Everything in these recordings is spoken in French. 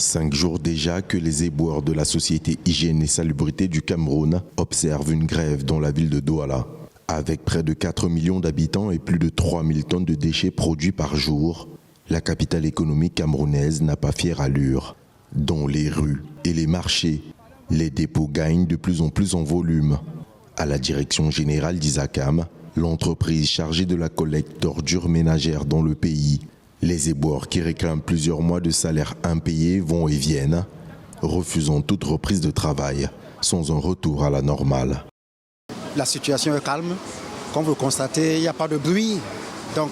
5 jours déjà que les éboueurs de la Société Hygiène et Salubrité du Cameroun observent une grève dans la ville de Douala. Avec près de 4 millions d'habitants et plus de 3000 tonnes de déchets produits par jour, la capitale économique camerounaise n'a pas fière allure. Dans les rues et les marchés, les dépôts gagnent de plus en plus en volume. À la direction générale d'Isacam, l'entreprise chargée de la collecte d'ordures ménagères dans le pays, les éboueurs qui réclament plusieurs mois de salaire impayés vont et viennent, refusant toute reprise de travail, sans un retour à la normale. La situation est calme. Comme vous le constatez, il n'y a pas de bruit. Donc,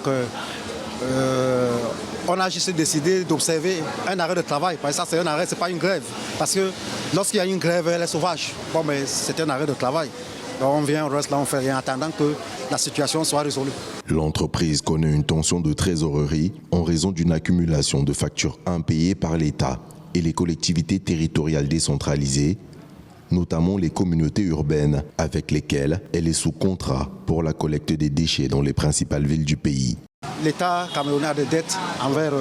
on a juste décidé d'observer un arrêt de travail. Parce que ça, c'est un arrêt, ce n'est pas une grève. Parce que lorsqu'il y a une grève, elle est sauvage. Bon, mais c'est un arrêt de travail. Donc on vient, on reste là, on fait rien, en attendant que la situation soit résolue. L'entreprise connaît une tension de trésorerie en raison d'une accumulation de factures impayées par l'État et les collectivités territoriales décentralisées, notamment les communautés urbaines avec lesquelles elle est sous contrat pour la collecte des déchets dans les principales villes du pays. L'État camerounais a des dettes envers,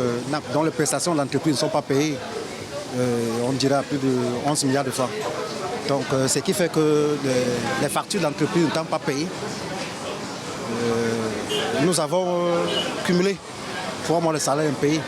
dont les prestations de l'entreprise ne sont pas payées, on dirait à plus de 11 milliards de francs. Donc, ce qui fait que les factures de l'entreprise ne sont pas payées. Nous avons cumulé 3 mois de salaire impayé.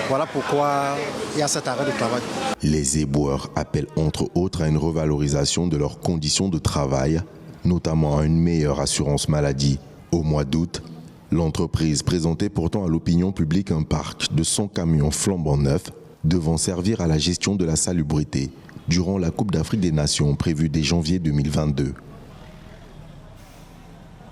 Voilà pourquoi il y a cet arrêt de travail. Les éboueurs appellent entre autres à une revalorisation de leurs conditions de travail, notamment à une meilleure assurance maladie. Au mois d'août, l'entreprise présentait pourtant à l'opinion publique un parc de 100 camions flambant neufs devant servir à la gestion de la salubrité durant la Coupe d'Afrique des Nations prévue dès janvier 2022.